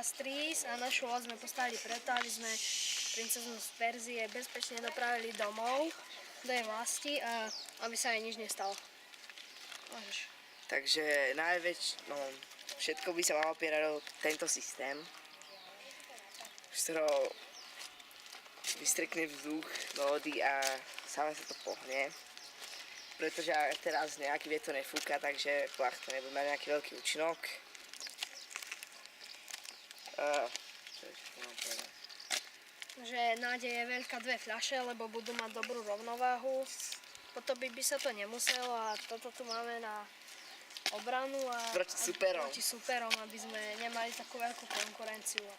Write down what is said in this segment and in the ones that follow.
Castries a našu loď sme postavili preto, aby sme princeznu z Perzie bezpečne dopravili domov do jej vlasti a aby sa jej nič nestalo. Môžeš. Takže všetko by sa malo opierať o tento systém, z ktorého vystrkne vzduch do vody a stále sa to pohne. Pretože teraz nejaký vietor nefúka, takže plachta nebude mať nejaký veľký účinok. Že nádej je veľká 2 fľaše, lebo budú mať dobrú rovnováhu. Potopiť by sa to nemuselo a toto tu máme na obranu a proti superom, aby sme nemali takú veľkú konkurenciu.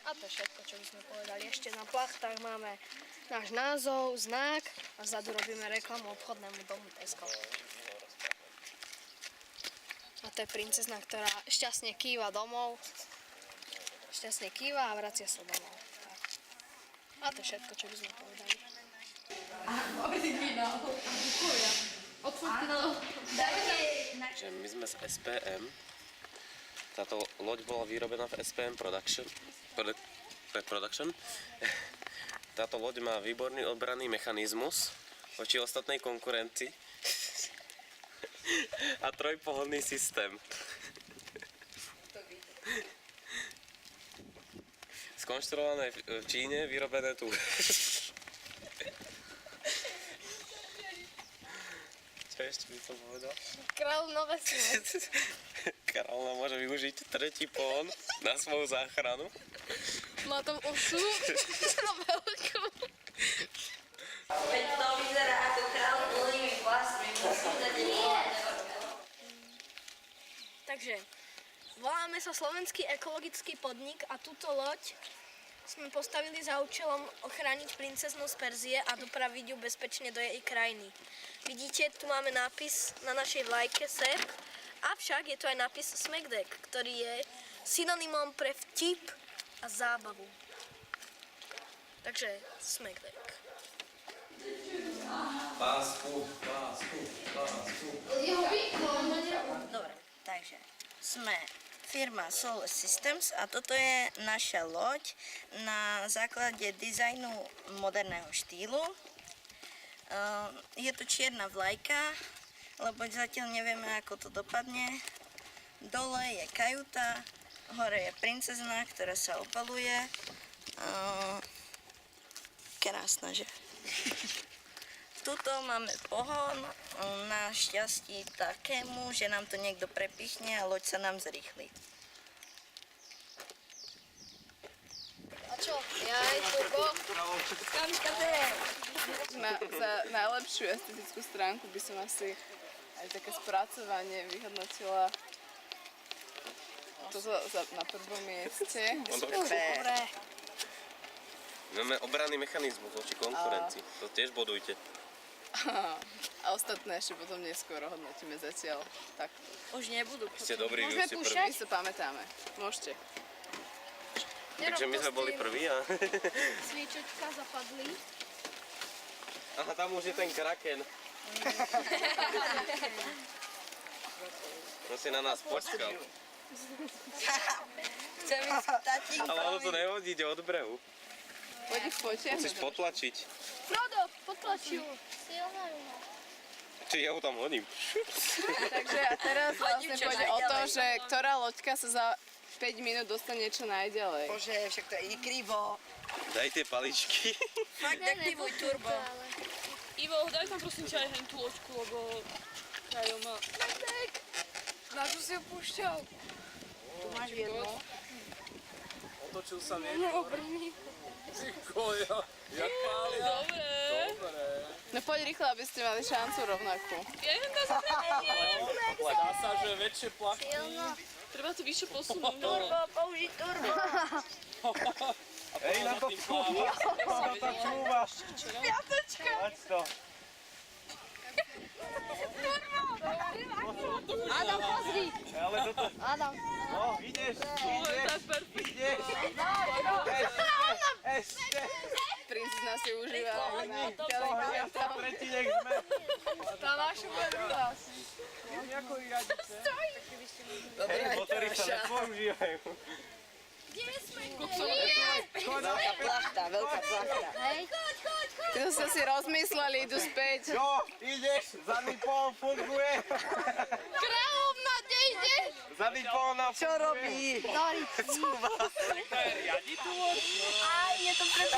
A to je všetko, čo by sme povedali. Ešte na plachtách máme náš názov, znak a vzadu robíme reklamu obchodnému domu Tesco. A to je princezna, ktorá šťastne kýva domov. Šťastne kýva a vracia sa domov. Tak. A to je všetko, čo by sme povedali. My sme z SPM. Táto loď bola vyrobená v SPM Production. Táto loď má výborný obranný mechanizmus voči ostatnej konkurencii a trojpohonný systém. Skonštruované v Číne, vyrobené tu. Čo ešte by som povedal? Kráľovnové svet. Kráľovna môže využiť tretí pohon na svoju záchranu. Má tam osu veľkú. Veď to vyzerá ako kráľ plnými vlastmi. Takže, voláme sa Slovenský ekologický podnik a túto loď sme postavili za účelom ochrániť princeznu z Perzie a dopraviť ju bezpečne do jej krajiny. Vidíte, tu máme nápis na našej vlajke SEP, avšak je tu aj nápis Smekdek, ktorý je synonymom pre vtip a zábavu. Takže Smekdek. Pásku. Dobre, takže sme firma Solar Systems a toto je naša loď na základe dizajnu moderného štýlu. Je tu čierna vlajka, lebo zatiaľ nevieme, ako to dopadne. Dole je kajuta, hore je princezna, ktorá sa opaluje. Krásna, že? Tuto máme pohon, našťastí takému, že nám to niekto prepichne a loď sa nám zrýchli. A čo? Jaj, turbo. Za najlepšiu estetickú stránku by som asi aj také spracovanie vyhodnotila toto na prvom mieste. Dobre. Máme obranný mechanizmus voči konkurencii. To tiež bodujte. A ostatné ešte potom neskoro hodnotíme zatiaľ takto. Už nebudú. Ste dobrí, vy Môžeme ste púšťať? prví. My sa pamätáme. Môžete. Takže my sme boli prví a... Sviečečka zapadli. Aha, tam už je ten kraken. On si na nás počkal. Chcem ísť tatínkovi. Ale ono to nehodí, ide od brehu. Poď ich fotia. Musíš potlačiť. Frodo, potlačil. Či ja ho tam hodím. Takže a teraz vlastne čo pôjde o to, najďalej. že ktorá loďka sa za 5 minút dostane čo najďalej. Bože, však to ide krivo. Daj tie paličky. Fakt aktivuj turbo. Ivo, daj tam prosím ťa aj hen tú loďku, lebo Kajo má... Na čo si ho púšťal? Tu máš jedno. Otočil sa vietor. Koja, jak páli. Dobre. No poď rýchlo, aby ste mali šancu rovnakú. Ja neviem, dá sa Dá sa, že väčšie plachty. Treba to vyššie posunúť. Turbo, použiť turbo. Hej, na to pláva. Piatečka! Poď to. Adam, pozri. Ale toto... Adam. No, ideš. Tak perfektne. Ideš. Ešte. princezna si užíva. Tretí nech sme. Tá naša bude druhá. Ako radice. Hej, motory sa nepoužívajú. Veľká plachta, veľká plachta. Ty ste si rozmysleli, idú späť. Jo, ideš, zadný pohon funguje. Kráľovna, kde ide? Zadný pohon nám Čo robí? A je to preto.